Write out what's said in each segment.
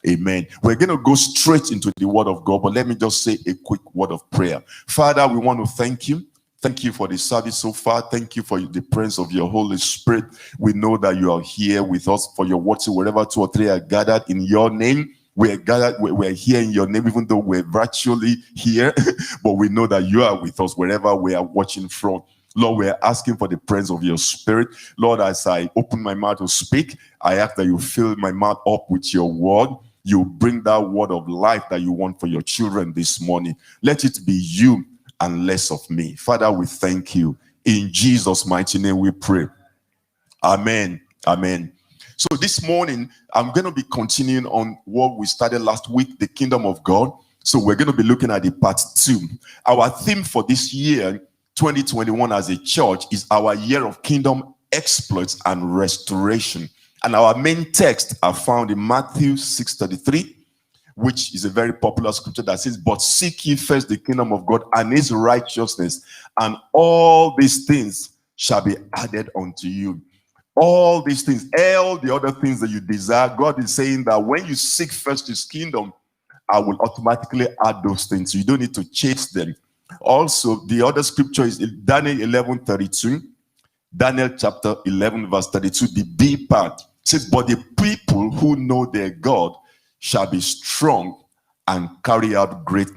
Amen. We're going to go straight into the word of God, but let me just say a quick word of prayer. Father, we want to thank you. Thank you for the service so far. Thank you for the presence of your Holy Spirit. We know that you are here with us for your watching. Wherever 2 or 3 are gathered in your name, we're gathered, we're here in your name, even though we're virtually here, but we know that you are with us wherever we are watching from. Lord, we're asking for the presence of your Spirit. Lord, as I open my mouth to speak, I ask that you fill my mouth up with your word. You bring that word of life that you want for your children this morning. Let it be you and less of me. Father, we thank you. In Jesus' mighty name we pray. Amen. Amen. So this morning, I'm going to be continuing on what we started last week, the kingdom of God. So we're going to be looking at the part 2. Our theme for this year, 2021 as a church, is our year of kingdom exploits and restoration. And our main texts are found in Matthew 6:33, which is a very popular scripture that says, "But seek ye first the kingdom of God and his righteousness, and all these things shall be added unto you." All these things, all the other things that you desire, God is saying that when you seek first his kingdom, I will automatically add those things. You don't need to chase them. Also, the other scripture is Daniel 11:32. Daniel chapter 11 verse 32, the B part says, "But the people who know their God shall be strong and carry out great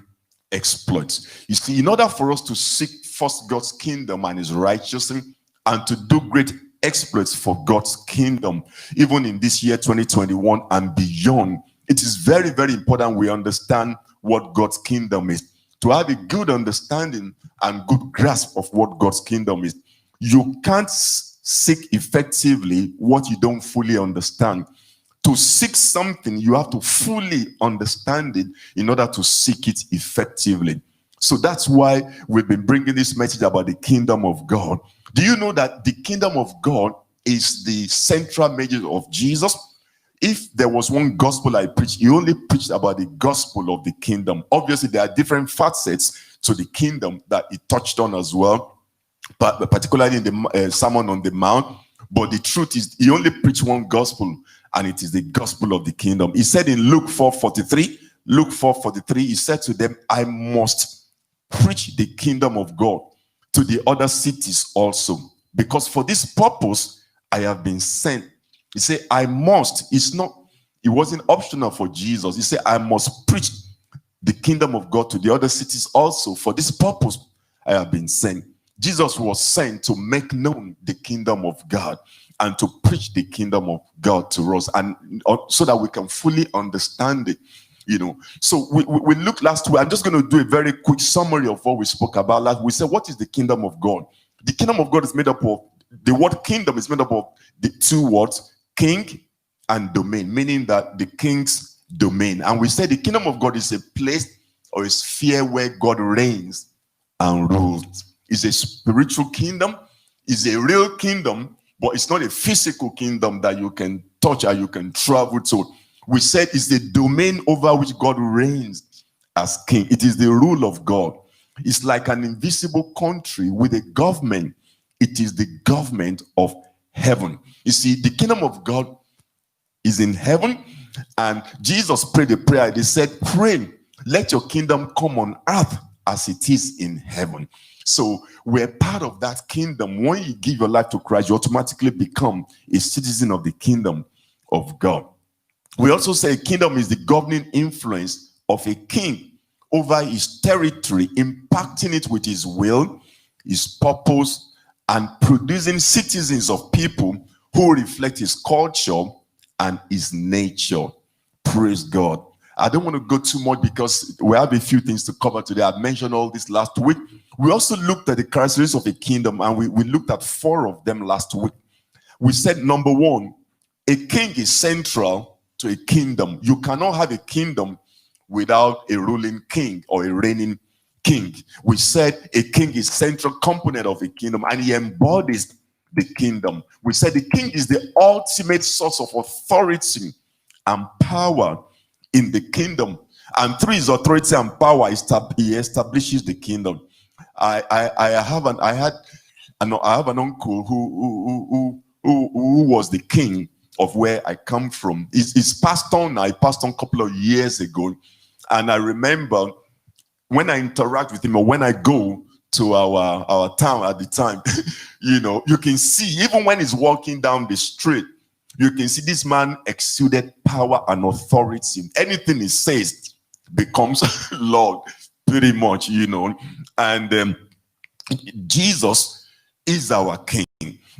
exploits." You see, in order for us to seek first God's kingdom and his righteousness and to do great exploits for God's kingdom, even in this year 2021 and beyond, it is very, very important we understand what God's kingdom is. To have a good understanding and good grasp of what God's kingdom is, you can't seek effectively what you don't fully understand. To seek something, you have to fully understand it in order to seek it effectively. So that's why we've been bringing this message about the kingdom of God. Do you know that the kingdom of God is the central message of Jesus? If there was one gospel I preached, he only preached about the gospel of the kingdom. Obviously, there are different facets to the kingdom that he touched on as well, but particularly in the Sermon on the Mount. But the truth is, he only preached one gospel, and it is the gospel of the kingdom. He said in Luke 4:43, he said to them, "I must preach the kingdom of God to the other cities also, because for this purpose I have been sent." He said, "I must." It wasn't optional for Jesus. He said, "I must preach the kingdom of God to the other cities also. For this purpose I have been sent." Jesus was sent to make known the kingdom of God and to preach the kingdom of God to us, and so that we can fully understand it. So we looked last week. I'm just going to do a very quick summary of what we spoke about last. We said, what is the kingdom of God? The kingdom of God is made up of, the word kingdom is made up of the two words, king and domain, meaning that the king's domain. And we said the kingdom of God is a place or a sphere where God reigns and rules. It's a spiritual kingdom. It's a real kingdom, but it's not a physical kingdom that you can touch or you can travel to. We said it's the domain over which God reigns as king. It is the rule of God. It's like an invisible country with a government. It is the government of heaven. You see, the kingdom of God is in heaven, and Jesus prayed a prayer. He said, "Pray, let your kingdom come on earth as it is in heaven." So we're part of that kingdom. When you give your life to Christ, you automatically become a citizen of the kingdom of God. We also say a kingdom is the governing influence of a king over his territory, impacting it with his will, his purpose, and producing citizens of people who reflect his culture and his nature. Praise God. I don't want to go too much because we have a few things to cover today. I mentioned all this last week. We also looked at the characteristics of a kingdom, and we looked at 4 of them last week. We said, number 1, a king is central to a kingdom. You cannot have a kingdom without a ruling king or a reigning king. We said a king is central component of a kingdom, and he embodies the kingdom. We said the king is the ultimate source of authority and power in the kingdom, and through his authority and power, he establishes the kingdom. I have an uncle who was the king of where I come from. He's passed on. I passed on a couple of years ago. And I remember when I interact with him, or when I go to our town at the time, you can see, even when he's walking down the street, you can see this man exuded power and authority. Anything he says becomes Lord, pretty much, And Jesus is our King.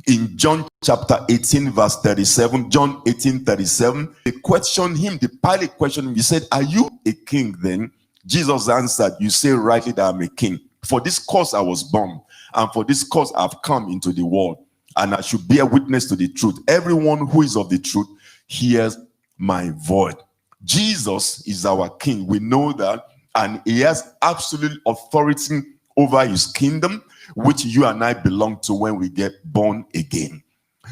In John chapter 18, verse 37, John 18:37, they questioned him, the Pilate questioned him. He said, "Are you a king then?" Jesus answered, "You say rightly that I'm a king. For this cause I was born, and for this cause I've come into the world, and I should bear witness to the truth. Everyone who is of the truth hears my voice." Jesus is our King. We know that, and he has absolute authority over his kingdom, which you and I belong to when we get born again.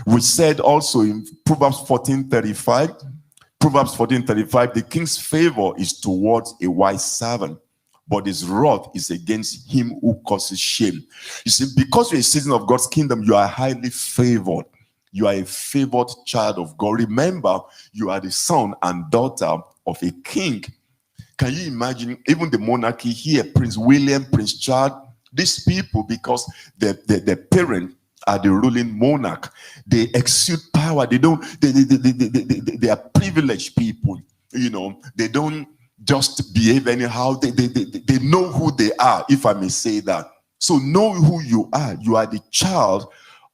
We said also in Proverbs 14:35, the king's favor is towards a wise servant, but his wrath is against him who causes shame. You see, because you're a citizen of God's kingdom, you are highly favored. You are a favored child of God. Remember, you are the son and daughter of a king. Can you imagine even the monarchy here, Prince William, Prince Charles, these people, because their parents are the ruling monarch, they exude power. They are privileged people. They don't just behave anyhow. They know who they are, if I may say that. So know who you are. You are the child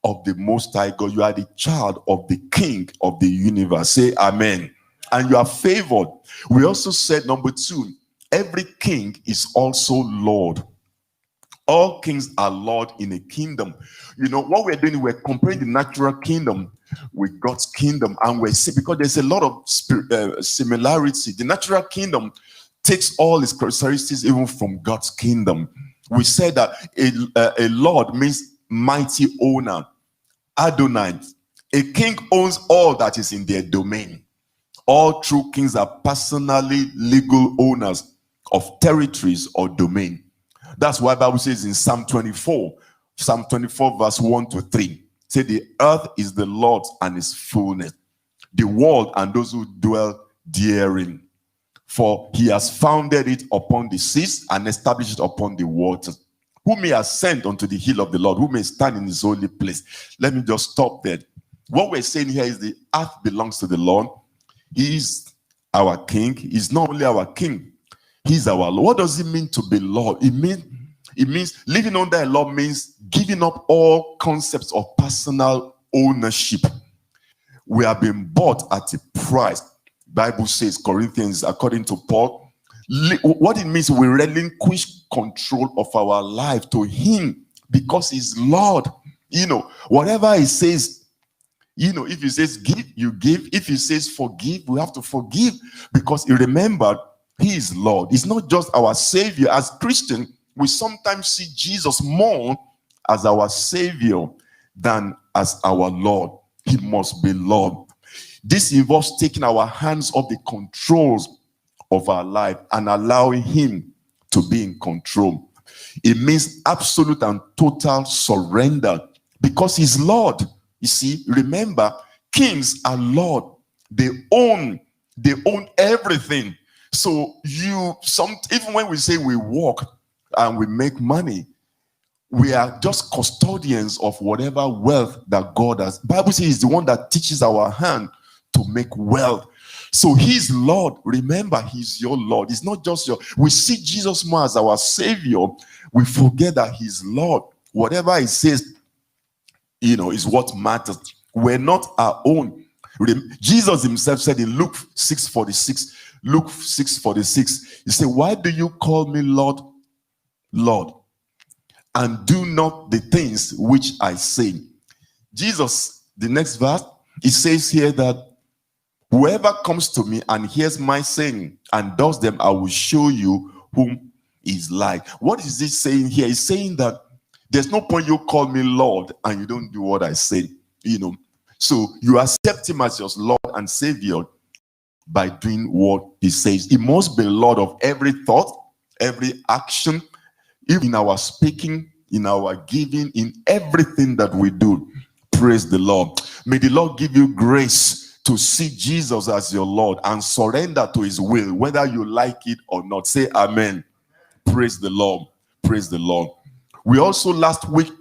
of the Most High God. You are the child of the King of the universe. Say amen. And you are favored. We also said, number 2, every king is also Lord. All kings are Lord in a kingdom. What we're doing, we're comparing the natural kingdom with God's kingdom. And we're seeing, because there's a lot of similarity. The natural kingdom takes all its characteristics even from God's kingdom. We said that a Lord means mighty owner. Adonai. A king owns all that is in their domain. All true kings are personally legal owners of territories or domain. That's why the Bible says in Psalm 24 verse 1-3, say, the earth is the Lord's and its fullness, the world and those who dwell therein. For he has founded it upon the seas and established it upon the waters. Who may ascend unto the hill of the Lord? Who may stand in his holy place? Let me just stop there. What we're saying here is the earth belongs to the Lord. He is our king. He's not only our king, he's our Lord. What does it mean to be Lord? It means living under a law means giving up all concepts of personal ownership. We have been bought at a price. Bible says, Corinthians, according to Paul, what it means, we relinquish control of our life to him because he's Lord. Whatever he says, if he says give, you give. If he says forgive, we have to forgive, because you remember, he is Lord. He's not just our Savior. As Christians, we sometimes see Jesus more as our Savior than as our Lord. He must be Lord. This involves taking our hands off the controls of our life and allowing him to be in control. It means absolute and total surrender, because he's Lord. You see, remember, kings are Lord. They own everything. So even when we say we work and we make money, we are just custodians of whatever wealth that God has. The Bible says he's the one that teaches our hand to make wealth. So he's Lord. Remember, he's your Lord. It's not just we see Jesus more as our Savior. We forget that he's Lord. Whatever he says, is what matters. We're not our own. Jesus himself said in Luke 6:46, he said, why do you call me Lord, Lord, and do not the things which I say? Jesus, the next verse, it says here that whoever comes to me and hears my saying and does them, I will show you whom is like. What is this saying here? He's saying that there's no point you call me Lord and you don't do what I say. So you accept him as your Lord and Savior by doing what he says. He must be Lord of every thought, every action, even in our speaking, in our giving, in everything that we do. Praise the Lord. May the Lord give you grace to see Jesus as your Lord and surrender to his will, whether you like it or not. Say amen. Praise the Lord. Praise the Lord. We also last week,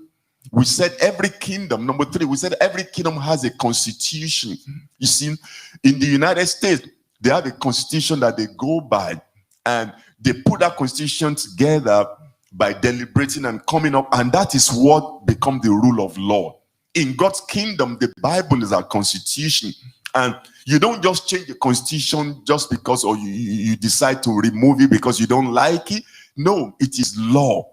we said every kingdom, number 3, we said every kingdom has a constitution. You see, in the United States, they have a constitution that they go by, and they put that constitution together by deliberating and coming up, and that is what becomes the rule of law. In God's kingdom, the Bible is our constitution, and you don't just change the constitution just because, or you decide to remove it because you don't like it. No, it is law.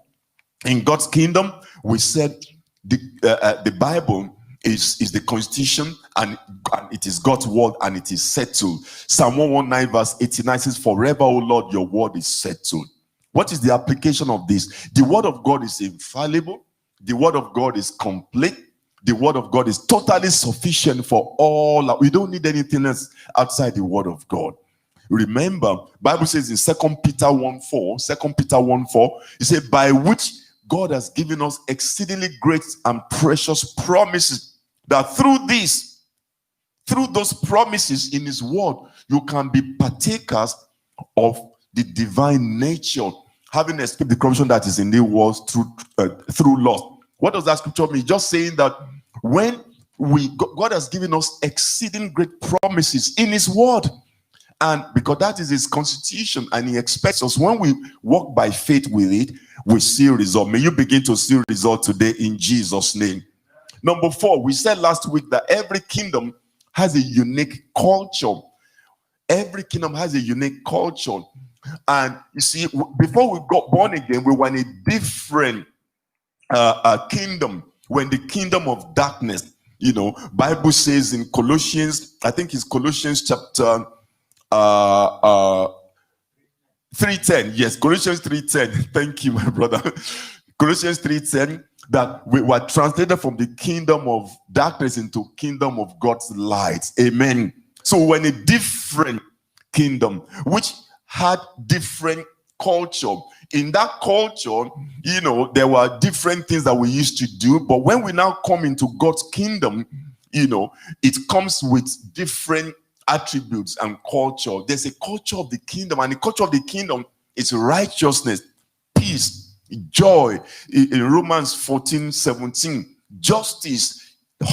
In God's kingdom, we said the Bible is the constitution, and it is God's word, and it is settled. Psalm 119 verse 89 says, forever, O Lord, your word is settled. What is the application of this? The word of God is infallible. The word of God is complete. The word of God is totally sufficient for all. We don't need anything else outside the word of God. Remember, Bible says in 2 Peter 1:4, it says, by which God has given us exceedingly great and precious promises, that through those promises in his word, you can be partakers of the divine nature, having escaped the corruption that is in the world through lust. What does that scripture mean? Just saying that when God has given us exceeding great promises in his word, and because that is his constitution, and he expects us, when we walk by faith with it, we see result. May you begin to see result today in Jesus' name. Number 4, we said last week that every kingdom has a unique culture. Every kingdom has a unique culture. And you see, before we got born again, we were in a different kingdom. When the kingdom of darkness, you know, Bible says in Colossians, I think it's Colossians chapter 3:10. Yes, Colossians 3:10. Thank you, my brother. Colossians 3:10, that we were translated from the kingdom of darkness into kingdom of God's light. Amen. So we're in a different kingdom, which had different culture. In that culture, you know, there were different things that we used to do, but when we now come into God's kingdom, you know, it comes with different attributes and culture. There's a culture of the kingdom, and the culture of the kingdom is righteousness, peace, joy. In Romans 14:17, justice,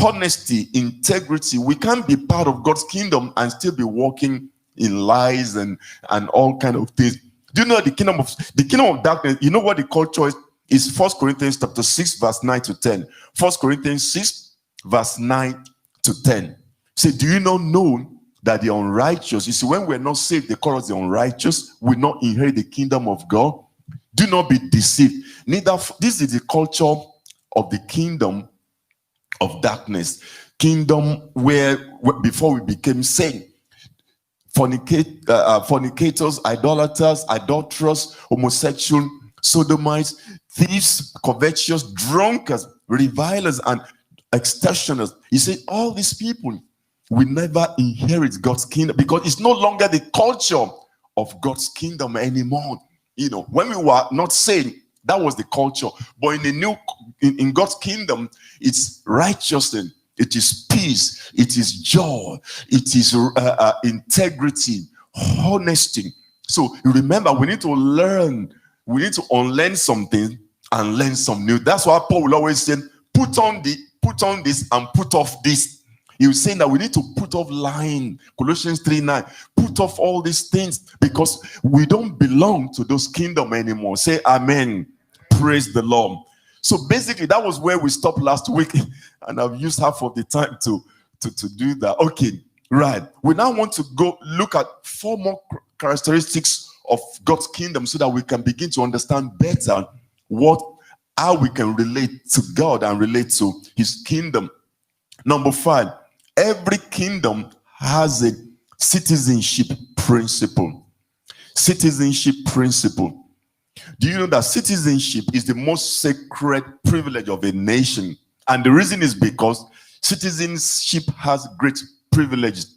honesty, integrity. We can't be part of God's kingdom and still be walking in lies and all kind of things. Do you know the kingdom of darkness? You know what the culture is? 1 Corinthians chapter 6 verse 9 to 10. 1 Corinthians 6 verse 9 to 10. Say, do you not know that the unrighteous, you see, when we're not saved, they call us the unrighteous, will not inherit the kingdom of God? Do not be deceived. This is the culture of the kingdom of darkness. Kingdom where before we became saved, fornicators, idolaters, adulterers, homosexual, sodomites, thieves, covetous, drunkards, revilers, and extortioners. He said all these people will never inherit God's kingdom, because it's no longer the culture of God's kingdom anymore. You know, when we were not saved, that was the culture. But in God's kingdom, it's righteousness, it is peace, it is joy, it is integrity, honesty. So remember, we need to learn, we need to unlearn something and learn some new. That's why Paul will always say, put on this and put off this. He was saying that we need to put off lying. Colossians 3:9. Put off all these things, because we don't belong to those kingdom anymore. Say amen. Praise the Lord. So basically, that was where we stopped last week, and I've used half of the time to do that. Okay, right. We now want to go look at 4 more characteristics of God's kingdom, so that we can begin to understand better how we can relate to God and relate to his kingdom. Number 5, every kingdom has a citizenship principle. Citizenship principle. Do you know that citizenship is the most sacred privilege of a nation? And the reason is because citizenship has great privileges.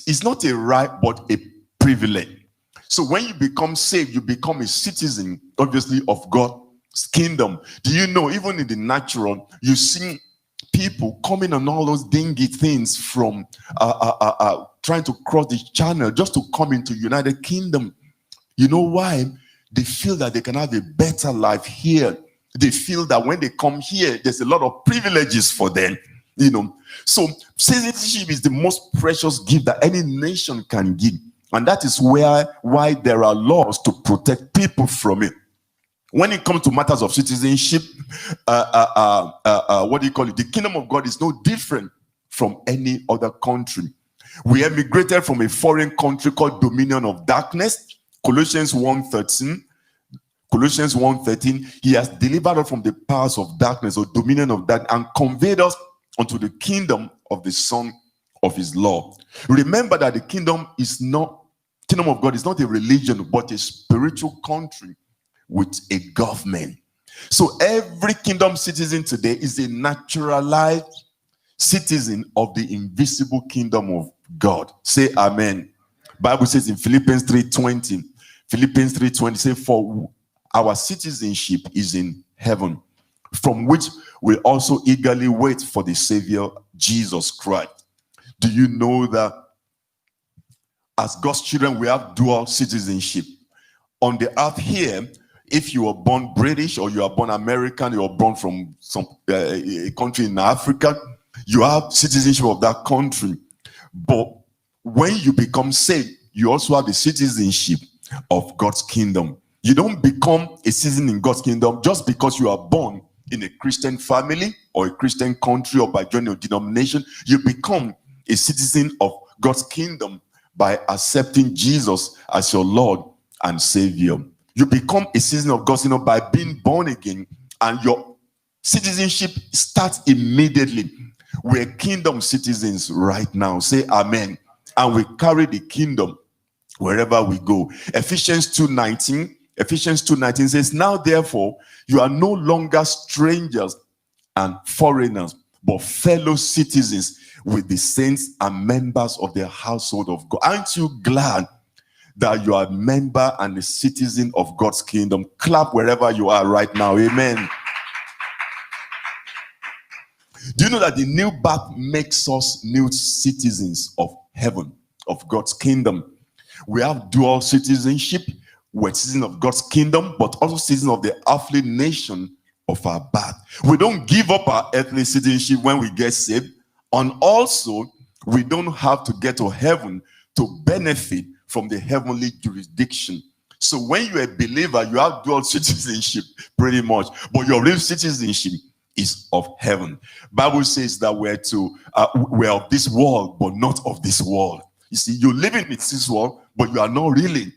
It's not a right, but a privilege. So when you become saved, you become a citizen, obviously, of God's kingdom. Do you know, even in the natural, you see people coming on all those dingy things from trying to cross the channel just to come into United Kingdom. You know why? They feel that they can have a better life here. They feel that when they come here, there's a lot of privileges for them. So citizenship is the most precious gift that any nation can give. And that is why there are laws to protect people from it. When it comes to matters of citizenship, the kingdom of God is no different from any other country. We emigrated from a foreign country called dominion of darkness. Colossians 1:13, he has delivered us from the powers of darkness or dominion of darkness and conveyed us unto the kingdom of the Son of his love. Remember that the kingdom of God is not a religion, but a spiritual country with a government. So every kingdom citizen today is a naturalized citizen of the invisible kingdom of God. Say amen. Bible says in Philippians 3:20, say, for our citizenship is in heaven, from which we also eagerly wait for the Savior, Jesus Christ. Do you know that as God's children, we have dual citizenship? On the earth here, if you are born British or you are born American, you are born from some a country in Africa, you have citizenship of that country. But when you become saved, you also have the citizenship of God's kingdom. You don't become a citizen in God's kingdom just because you are born in a Christian family or a Christian country or by joining a denomination. You become a citizen of God's kingdom by accepting Jesus as your Lord and Savior. You become a citizen of God's kingdom by being born again, and your citizenship starts immediately. We're kingdom citizens right now. Say amen. And we carry the kingdom wherever we go. Ephesians 2:19 says, now therefore you are no longer strangers and foreigners, but fellow citizens with the saints and members of the household of God. Aren't you glad that you are a member and a citizen of God's kingdom? Clap wherever you are right now. Amen. Do you know that the new birth makes us new citizens of heaven, of God's kingdom? We have dual citizenship. We're citizens of God's kingdom, but also citizens of the earthly nation of our birth. We don't give up our earthly citizenship when we get saved. And also, we don't have to get to heaven to benefit from the heavenly jurisdiction. So when you're a believer, you have dual citizenship pretty much, but your real citizenship is of heaven. Bible says that we're of this world, but not of this world. You see, you're living in this world, but you are not really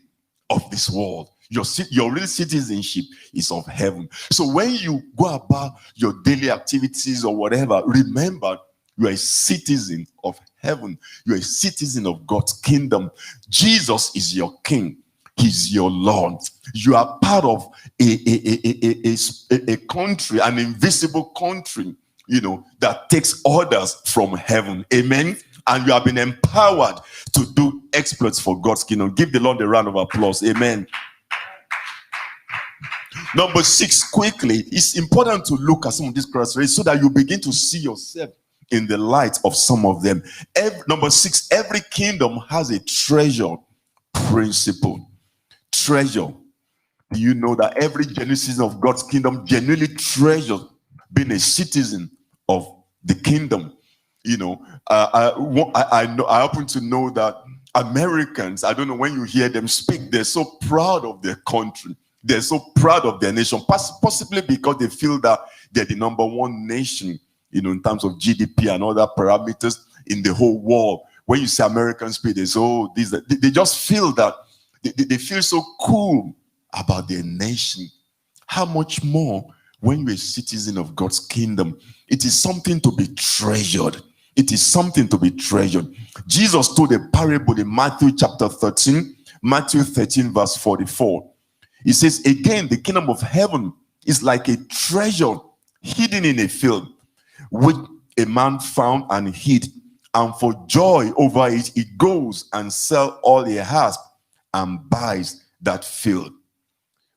of this world. Your real citizenship is of heaven. So when you go about your daily activities or whatever, remember you are a citizen of heaven. You are a citizen of God's kingdom. Jesus is your king. He's your Lord. You are part of a country, an invisible country, that takes orders from heaven. Amen. And you have been empowered to do exploits for God's kingdom. Give the Lord a round of applause. Amen. Number 6, quickly, it's important to look at some of these characteristics so that you begin to see yourself in the light of some of them. Number 6, every kingdom has a treasure principle. Treasure. Do you know that every genuine citizen of God's kingdom genuinely treasures being a citizen of the kingdom? I happen to know that Americans, I don't know, when you hear them speak, they're so proud of their country. They're so proud of their nation, possibly because they feel that they're the number one nation, in terms of GDP and other parameters in the whole world. When you say Americans speak, they say, they just feel that they feel so cool about their nation. How much more when you're a citizen of God's kingdom? It is something to be treasured. It is something to be treasured. Jesus told a parable in Matthew chapter 13, Matthew 13 verse 44. He says, again, the kingdom of heaven is like a treasure hidden in a field, which a man found and hid. And for joy over it, he goes and sells all he has and buys that field.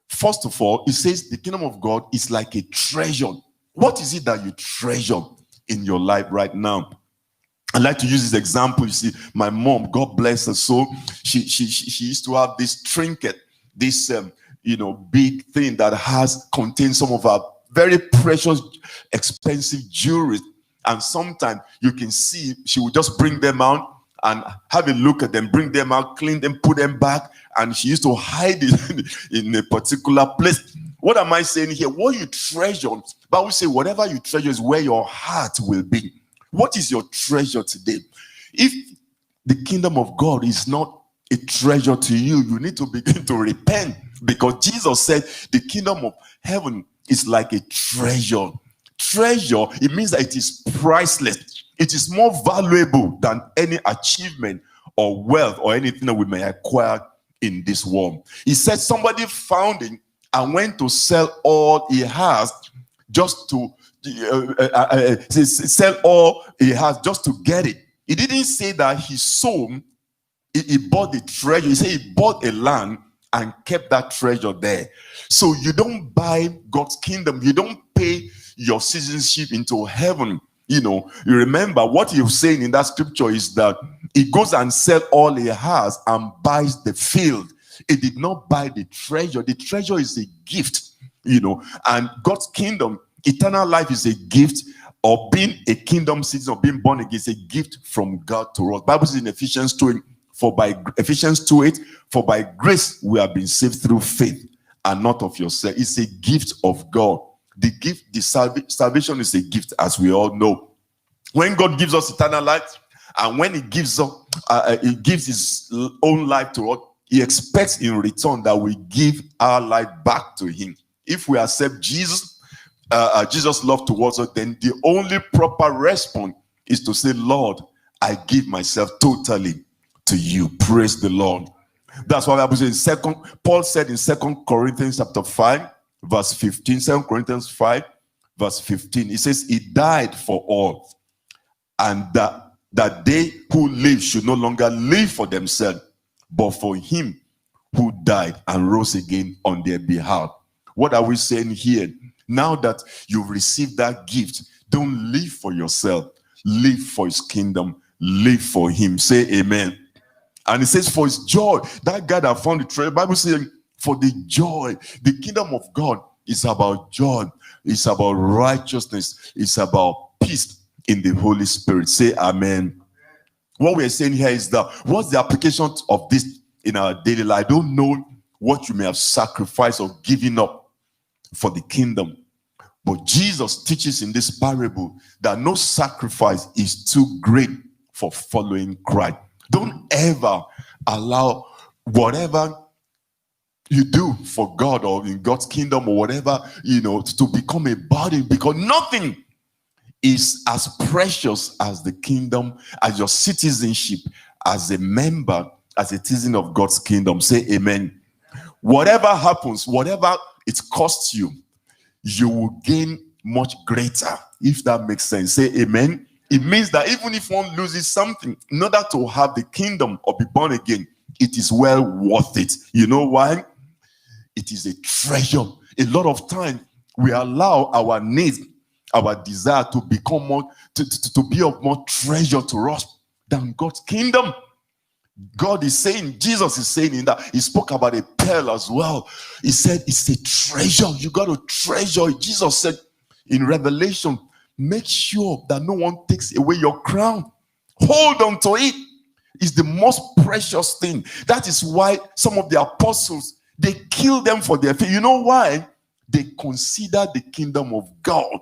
First of all, it says the kingdom of God is like a treasure. What is it that you treasure? in your life right now. I like to use this example. You see, my mom, God bless her soul, she used to have this trinket, this big thing that contains some of our very precious, expensive jewelry. And sometimes you can see she would just bring them out and have a look at them, bring them out, clean them, put them back, and she used to hide it in a particular place. What am I saying here? What you treasure, Bible says whatever you treasure is where your heart will be. What is your treasure today? If the kingdom of God is not a treasure to you, you need to begin to repent, because Jesus said the kingdom of heaven is like a treasure. Treasure, it means that it is priceless. It is more valuable than any achievement or wealth or anything that we may acquire in this world. He said somebody found it and went to sell all he has just to sell all he has just to get it. He didn't say that he sold, he bought the treasure. He said he bought a land and kept that treasure there. So you don't buy God's kingdom. You don't pay your citizenship into heaven. You remember what he was saying in that scripture is that he goes and sells all he has and buys the field. He did not buy the treasure. The treasure is a gift, and God's kingdom, eternal life, is a gift, or being a kingdom citizen or being born again is a gift from God to us. Bible says in Ephesians 2:8, for by grace we have been saved through faith, and not of yourself. It's a gift of God. The gift, salvation is a gift, as we all know. When God gives us eternal life, and when he gives his own life to us, he expects in return that we give our life back to him. If we accept Jesus' love towards us, then the only proper response is to say, Lord, I give myself totally to you. Praise the Lord. That's what Bible says Paul said in 2 Corinthians chapter 5, verse 15. 2 Corinthians 5, verse 15. He says, he died for all, and that they who live should no longer live for themselves, but for him who died and rose again on their behalf. What are we saying here? Now that you've received that gift, don't live for yourself. Live for his kingdom. Live for him. Say amen. And it says, for his joy, that God that found the treasure. The Bible says, for the joy. The kingdom of God is about joy. It's about righteousness. It's about peace in the Holy Spirit. Say amen. What we're saying here is that, what's the application of this in our daily life? I don't know what you may have sacrificed or given up for the kingdom, but Jesus teaches in this parable that no sacrifice is too great for following Christ. Don't ever allow whatever you do for God or in God's kingdom or whatever, to become a burden, because nothing is as precious as the kingdom, as your citizenship, as a member, as a citizen of God's kingdom. Say amen. Whatever happens, whatever it costs you, you will gain much greater, if that makes sense. Say amen. It means that even if one loses something, in order to have the kingdom or be born again, it is well worth it. You know why? It is a treasure. A lot of time we allow our needs, our desire to become more, to be of more treasure to us than God's kingdom. God is saying, Jesus is saying in that, he spoke about a pearl as well. He said it's a treasure. You got to treasure it. Jesus said in Revelation, make sure that no one takes away your crown. Hold on to it. It's the most precious thing. That is why some of the apostles, they killed them for their faith. You know why? They consider the kingdom of God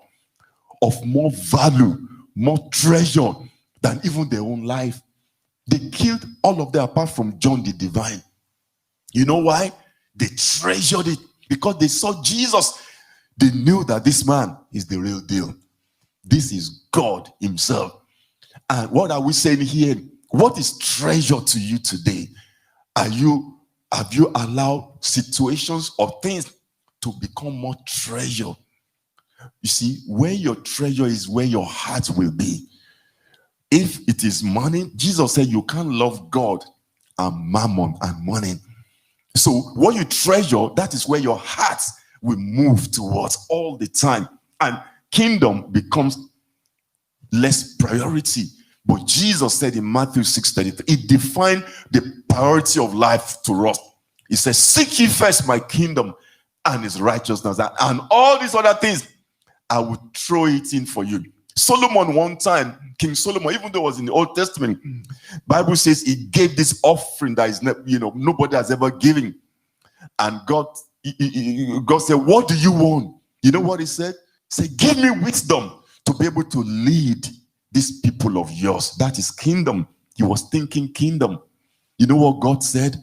of more value, more treasure than even their own life. They killed all of them apart from John the Divine. You know why? They treasured it because they saw Jesus. They knew that this man is the real deal. This is God himself. And what are we saying here? What is treasure to you today? Have you allowed situations or things to become more treasure? You see, where your treasure is, where your heart will be. If it is money, Jesus said you can't love God and mammon and money. So what you treasure, that is where your heart will move towards all the time. And kingdom becomes less priority. But Jesus said in Matthew 6:33, it defined the priority of life to us. He says, seek ye first my kingdom and his righteousness, and all these other things I will throw it in for you. Solomon, one time, King Solomon, even though it was in the Old Testament, Bible says he gave this offering that is, nobody has ever given. And God said, what do you want? You know what he said? He said, give me wisdom to be able to lead these people of yours. That is kingdom. He was thinking kingdom. You know what God said?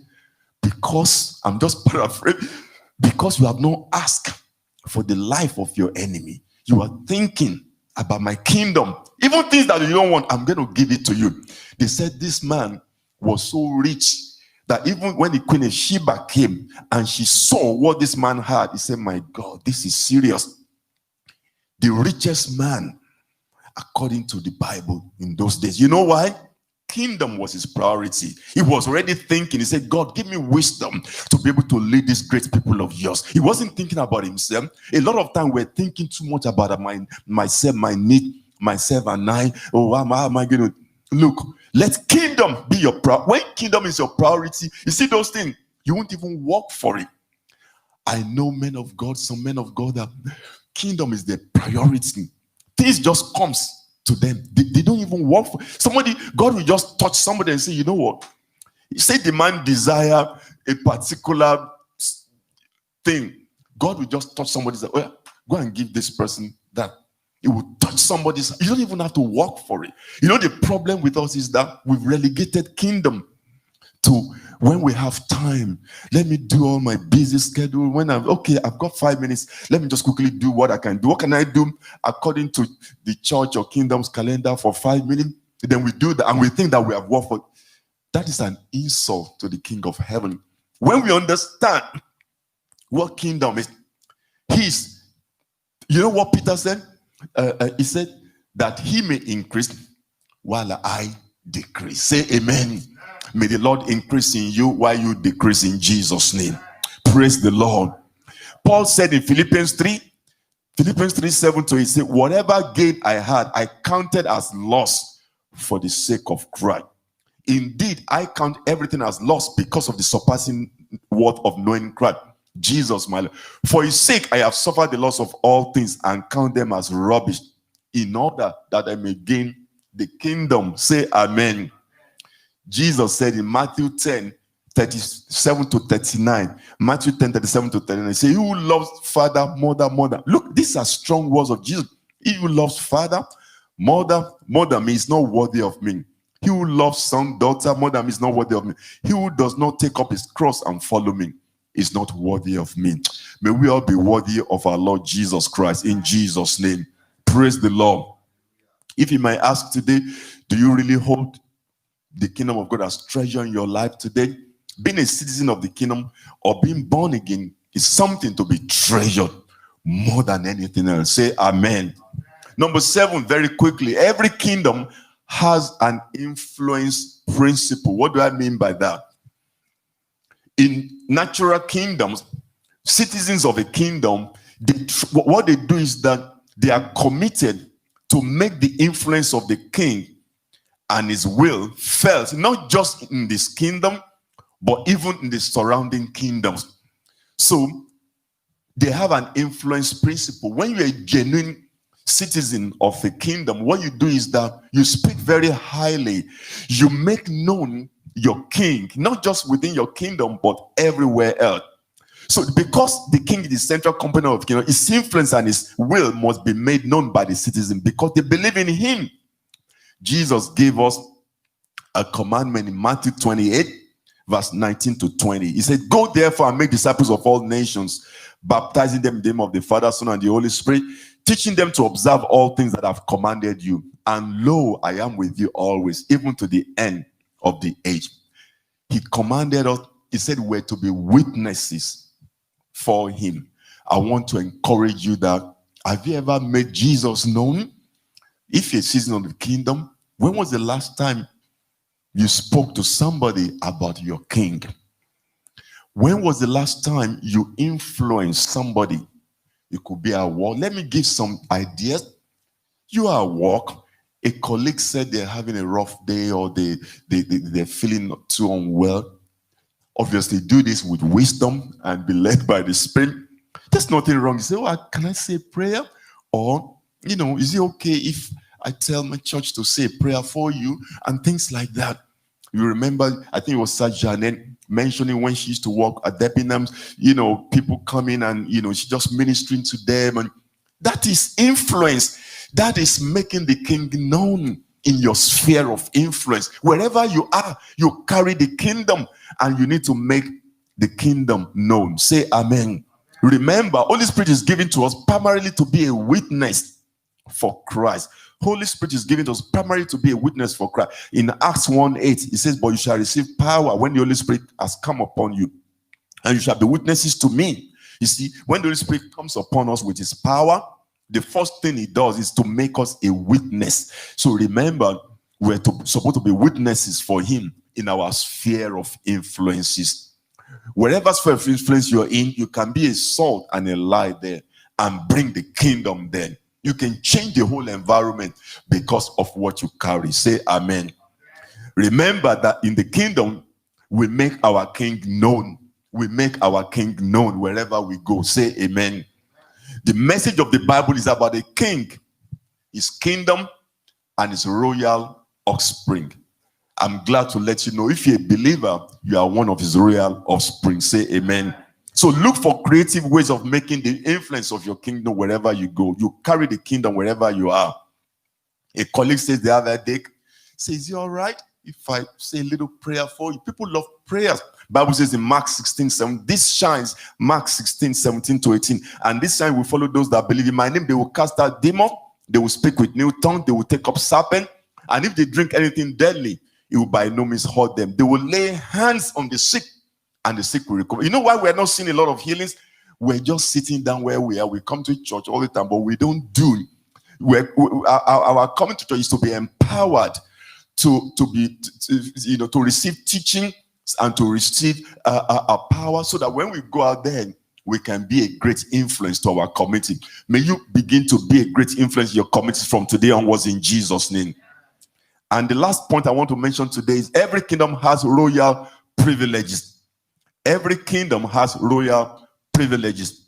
Because, I'm just paraphrasing, because you have not asked for the life of your enemy. You are thinking about my kingdom. Even things that you don't want, I'm going to give it to you. They said this man was so rich that even when the Queen of Sheba came and she saw what this man had, he said, my God, this is serious. The richest man, according to the Bible in those days. You know why? Kingdom was his priority. He was already thinking. He said, God, give me wisdom to be able to lead these great people of yours. He wasn't thinking about himself. A lot of time we're thinking too much about myself, my need, myself and I. Oh, how am I going to look? Let kingdom be your priority. When kingdom is your priority, you see those things, you won't even work for it. I know men of God, some men of God, that kingdom is their priority. Things just comes to them. They don't even work for somebody. God will just touch somebody and say, you know what? He said the man desire a particular thing. God will just touch somebody and say, well, go and give this person that. It will touch somebody's. You don't even have to work for it. You know, the problem with us is that we've relegated kingdom to when we have time. Let me do all my busy schedule. When I've got 5 minutes, let me just quickly do what I can do. What can I do according to the church or kingdom's calendar for 5 minutes? Then we do that and we think that we have worked for. That is an insult to the King of Heaven. When we understand what kingdom is, you know what Peter said? He said that he may increase while I decrease. Say amen. May the Lord increase in you while you decrease in Jesus' name. Praise the Lord. Paul said in Philippians 3:7 he said, whatever gain I had, I counted as loss for the sake of Christ. Indeed, I count everything as loss because of the surpassing worth of knowing Christ, Jesus my Lord. For his sake, I have suffered the loss of all things and count them as rubbish in order that I may gain the kingdom. Say amen. Jesus said in Matthew 10:37-39, Matthew 10:37-39, he said, he who loves father, mother. Look, these are strong words of Jesus. He who loves father, mother means not worthy of me. He who loves son, daughter, mother means not worthy of me. He who does not take up his cross and follow me is not worthy of me. May we all be worthy of our Lord Jesus Christ in Jesus' name. Praise the Lord. If you might ask today, do you really hold the kingdom of God as treasure in your life today? Being a citizen of the kingdom or being born again is something to be treasured more than anything else. Say amen. Number 7, very quickly, every kingdom has an influence principle. What do I mean by that? In natural kingdoms, citizens of a kingdom, what they do is that they are committed to make the influence of the king and his will felt, not just in this kingdom, but even in the surrounding kingdoms. So they have an influence principle. When you're a genuine citizen of a kingdom, what you do is that you speak very highly. You make known your king, not just within your kingdom, but everywhere else. So because the king is the central component of the kingdom, his influence and his will must be made known by the citizen because they believe in him. Jesus gave us a commandment in Matthew 28:19-20. He said, go therefore and make disciples of all nations, baptizing them in the name of the Father, Son, and the Holy Spirit, teaching them to observe all things that I've commanded you. And lo, I am with you always, even to the end of the age. He commanded us, he said we're to be witnesses for him. I want to encourage you that, have you ever made Jesus known? If you're a citizen of the kingdom, when was the last time you spoke to somebody about your king? When was the last time you influenced somebody? It could be at work. Let me give some ideas. You are at work A colleague said they're having a rough day, or they're feeling not too unwell. Obviously, do this with wisdom and be led by the Spirit. There's nothing wrong. You say, oh, can I say a prayer? Or, is it okay if I tell my church to say a prayer for you? And things like that. You remember, I think it was Sir Janet mentioning when she used to work at Debenhams, people come in and, she's just ministering to them. And that is influence. That is making the King known in your sphere of influence. Wherever you are, you carry the kingdom, and you need to make the kingdom known. Say amen. Remember, Holy Spirit is given to us primarily to be a witness for Christ. Holy Spirit is given to us primarily to be a witness for Christ. In Acts 1:8, it says, but you shall receive power when the Holy Spirit has come upon you, and you shall be witnesses to me. You see, when the Holy Spirit comes upon us with his power, the first thing he does is to make us a witness. So remember, we're supposed to be witnesses for him in our sphere of influences. Wherever sphere of influence you're in, you can be a salt and a light there and bring the kingdom there. You can change the whole environment because of what you carry. Say amen. Remember that in the kingdom, we make our king known. We make our king known wherever we go. Say amen. The message of the Bible is about a king, his kingdom, and his royal offspring. I'm glad to let you know, if you're a believer, you are one of his royal offspring. Say amen. So look for creative ways of making the influence of your kingdom wherever you go. You carry the kingdom wherever you are. A colleague says the other day, says, is it all right if I say a little prayer for you? People love prayers. Bible says in Mark 16:7, this shines, Mark 16:17-18. And this sign will follow those that believe in my name. They will cast out demons. They will speak with new tongues. They will take up serpent. And if they drink anything deadly, it will by no means hurt them. They will lay hands on the sick, and the sick will recover. You know why we're not seeing a lot of healings? We're just sitting down where we are. We come to church all the time, but we don't do. Our coming to church is to be empowered to receive teaching and to receive a power, so that when we go out there, we can be a great influence to our community. May you begin to be a great influence in your community from today onwards, in Jesus' name. And the last point I want to mention today is every kingdom has royal privileges. Every kingdom has royal privileges.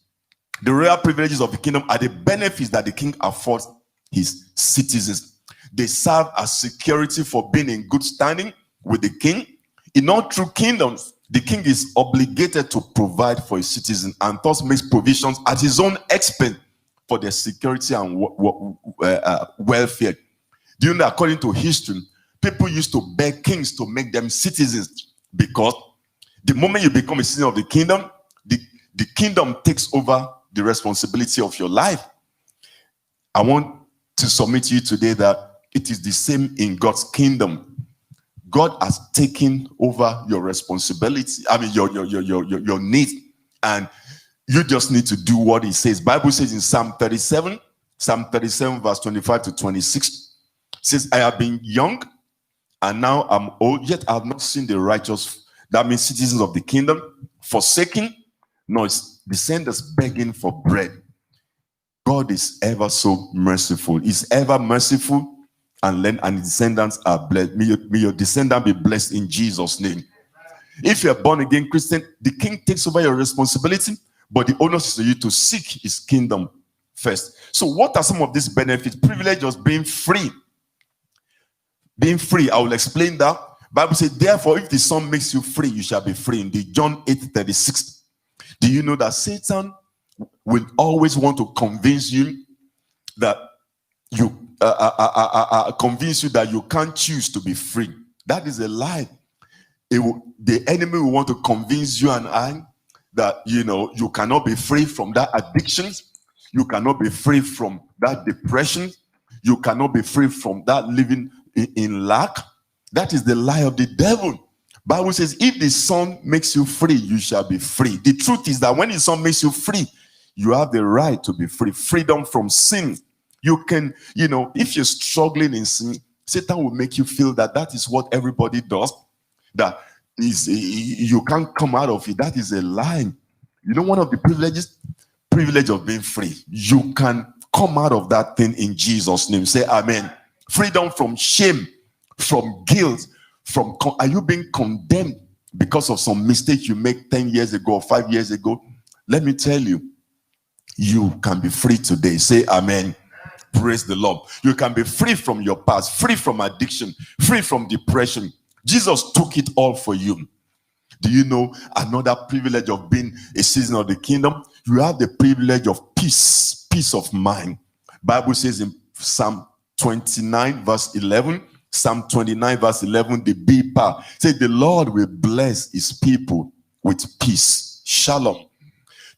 The royal privileges of the kingdom are the benefits that the king affords his citizens. They serve as security for being in good standing with the king. In all true kingdoms, the king is obligated to provide for his citizens, and thus makes provisions at his own expense for their security and welfare. Do you know, according to history, people used to beg kings to make them citizens, because the moment you become a citizen of the kingdom, the kingdom takes over the responsibility of your life. I want to submit to you today that it is the same in God's kingdom. God has taken over your responsibility, your needs, and you just need to do what he says. Bible says in Psalm 37 verse 25-26, says, I have been young and now I'm old, yet I have not seen the righteous, that means citizens of the kingdom, forsaken, nor his descendants begging for bread. God is ever so merciful. He's ever merciful, and his descendants are blessed. May your descendant be blessed in Jesus' name. If you're born again Christian, the king takes over your responsibility, but the onus is to you to seek his kingdom first. So what are some of these benefits? Privilege of being free. Being free, I will explain that. Bible says, therefore, if the Son makes you free, you shall be free. In the John 8:36. Do you know that Satan will always want to convince you that you can't choose to be free? That is a lie. The enemy will want to convince you and I that you cannot be free from that addiction, you cannot be free from that depression, you cannot be free from that living in lack. That is the lie of the devil. Bible says, if the Son makes you free, you shall be free. The truth is that when the Son makes you free, you have the right to be free. Freedom from sin. You can, if you're struggling in sin, Satan will make you feel that is what everybody does, that is, you can't come out of it. That is a lie. One of the privilege of being free, you can come out of that thing in Jesus' name. Say amen. freedom from shame, from guilt, from are you being condemned because of some mistake you made 10 years ago or 5 years ago? Let me tell you, you can be free today. Say amen. Praise the Lord. You can be free from your past, free from addiction, free from depression. Jesus took it all for you. Do you know another privilege of being a citizen of the kingdom? You have the privilege of peace, peace of mind. Bible says in Psalm 29 verse 11, Psalm 29 verse 11, the B part, say the Lord will bless his people with peace. Shalom.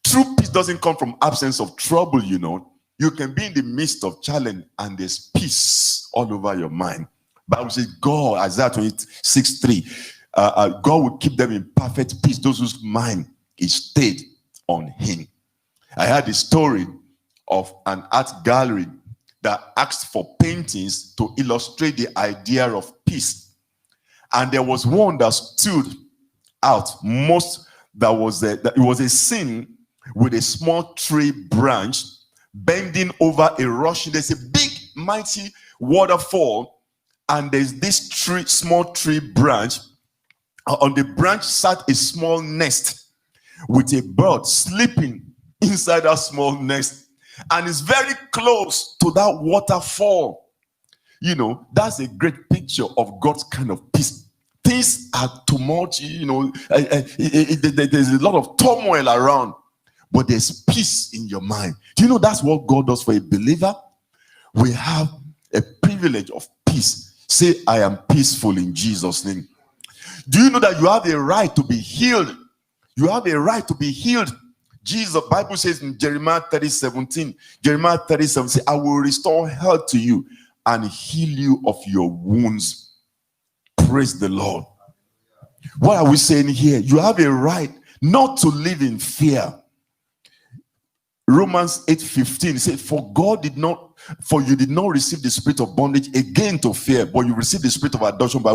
True peace doesn't come from absence of trouble, you know. You can be in the midst of challenge and there's peace all over your mind. Bible says God, Isaiah 26:3, God will keep them in perfect peace, those whose mind is stayed on him. I heard the story of an art gallery that asked for paintings to illustrate the idea of peace. And there was one that stood out most. It was a scene with a small tree branch bending over a rushing. There's a big, mighty waterfall, and there's this small tree branch. On the branch sat a small nest with a bird sleeping inside that small nest. And it's very close to that waterfall. You know, that's a great picture of God's kind of peace. Things are tumultuous, you know, there's a lot of turmoil around, but there's peace in your mind. Do you know that's what God does for a believer? We have a privilege of peace. Say, I am peaceful in Jesus' name. Do you know that you have a right to be healed? You have a right to be healed. Jesus, Bible says in Jeremiah 30:17, Jeremiah 30:17, say, I will restore health to you and heal you of your wounds. Praise the Lord. What are we saying here? You have a right not to live in fear. Romans 8:15 says, for you did not receive the spirit of bondage again to fear, but you received the spirit of adoption by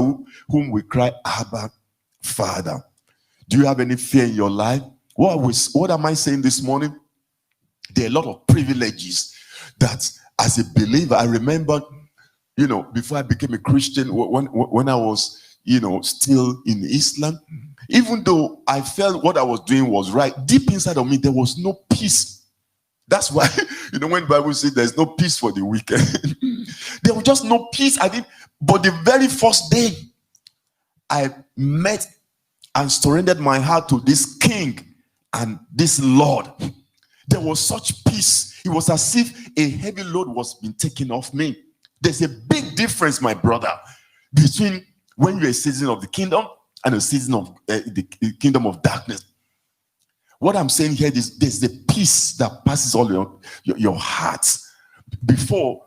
whom we cry, Abba, Father. Do you have any fear in your life? What am I saying this morning? There are a lot of privileges that as a believer, I remember, you know, before I became a Christian, when I was, you know, still in Islam, even though I felt what I was doing was right, deep inside of me, there was no peace. That's why, you know, when the Bible says there's no peace for the wicked, there was just no peace. But the very first day I met and surrendered my heart to this King and this Lord, there was such peace. It was as if a heavy load was being taken off me. There's a big difference, my brother, between when you're a citizen of the kingdom and a citizen of the kingdom of darkness. What I'm saying here is there's the peace that passes all your heart. Before,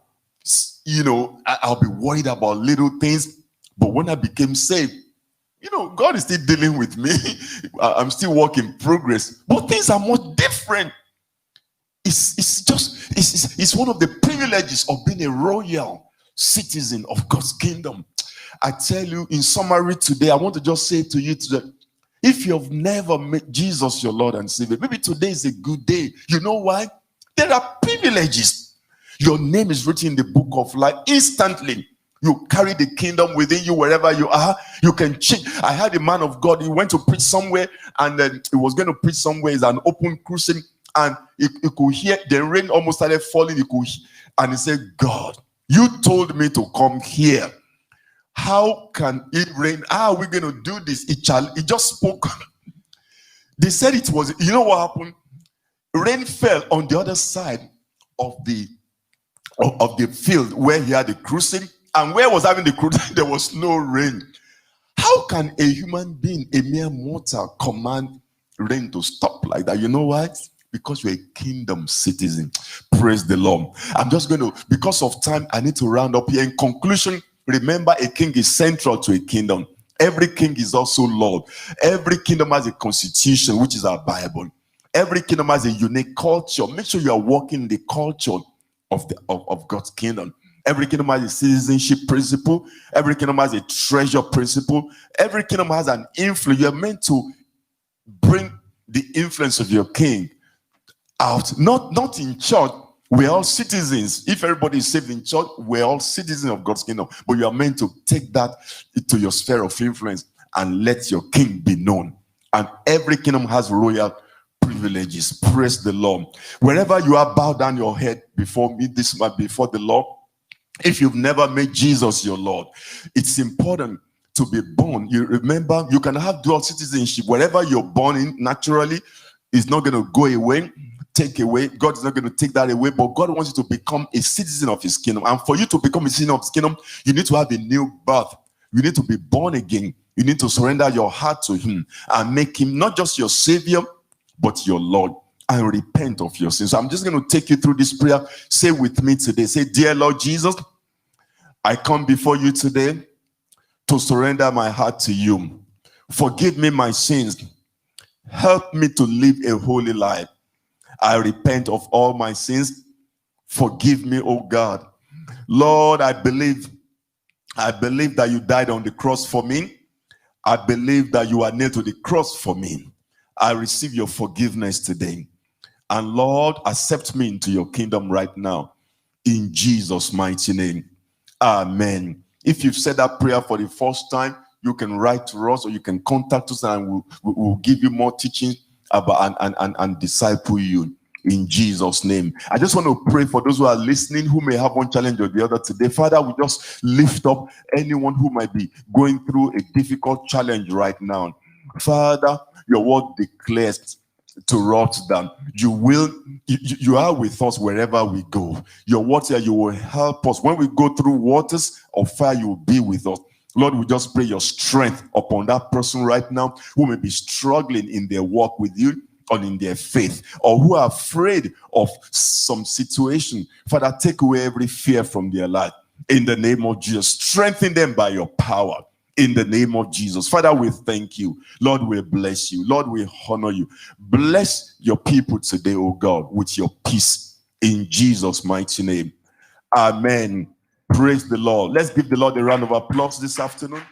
you know, I'll be worried about little things, but when I became saved, you know, God is still dealing with me. I'm still work in progress, but things are much different. It's one of the privileges of being a royal citizen of God's kingdom. I tell you, in summary today, I want to just say to you today, if you've never met Jesus your Lord and Savior, maybe today is a good day. You know why? There are privileges. Your name is written in the book of life instantly. You carry the kingdom within you wherever you are. You can change. I had a man of God. He went to preach somewhere, and then he was going to preach somewhere. It's an open crusade, and he could hear the rain almost started falling. And he said, God, you told me to come here. How can it rain? How are we going to do this? He just spoke. They said it was, you know what happened? Rain fell on the other side of the field where he had the crusade. And where was having the crusade, there was no rain. How can a human being, a mere mortal, command rain to stop like that? You know why? Because you're a kingdom citizen. Praise the Lord. I'm just going to, because of time, I need to round up here. In conclusion, remember, a king is central to a kingdom. Every king is also Lord. Every kingdom has a constitution, which is our Bible. Every kingdom has a unique culture. Make sure you are walking in the culture of God's kingdom. Every kingdom has a citizenship principle. Every kingdom has a treasure principle. Every kingdom has an influence. You are meant to bring the influence of your king out. Not in church We're all citizens. If everybody is saved in church, we're all citizens of God's kingdom. But you are meant to take that to your sphere of influence and let your king be known. And every kingdom has royal privileges. Praise the Lord. Wherever you are, bow down your head before me before the Lord. If you've never made Jesus your Lord, it's important to be born. You remember, you can have dual citizenship. Wherever you're born in, naturally, it's not going to go away, take away. God is not going to take that away, but God wants you to become a citizen of his kingdom. And for you to become a citizen of his kingdom, you need to have a new birth. You need to be born again. You need to surrender your heart to him and make him not just your savior, but your Lord, and repent of your sins. So I'm just going to take you through this prayer. Say with me today, say, dear Lord Jesus, I come before you today to surrender my heart to you. Forgive me my sins. Help me to live a holy life. I repent of all my sins. Forgive me, oh God. Lord, I believe that you died on the cross for me. I believe that you are nailed to the cross for me. I receive your forgiveness today. And Lord, accept me into your kingdom right now. In Jesus' mighty name. Amen. If you've said that prayer for the first time, you can write to us or you can contact us and we'll give you more teaching about and disciple you in Jesus' name. I just want to pray for those who are listening who may have one challenge or the other today. Father, we just lift up anyone who might be going through a difficult challenge right now. Father, your word declares to us that you are with us wherever we go. Your word says you will help us. When we go through waters of fire, you will be with us. Lord, we just pray your strength upon that person right now who may be struggling in their walk with you or in their faith, or who are afraid of some situation. Father, take away every fear from their life. In the name of Jesus, strengthen them by your power. In the name of Jesus. Father, we thank you. Lord, we bless you. Lord, we honor you. Bless your people today, oh God, with your peace. In Jesus' mighty name. Amen. Praise the Lord. Let's give the Lord a round of applause this afternoon.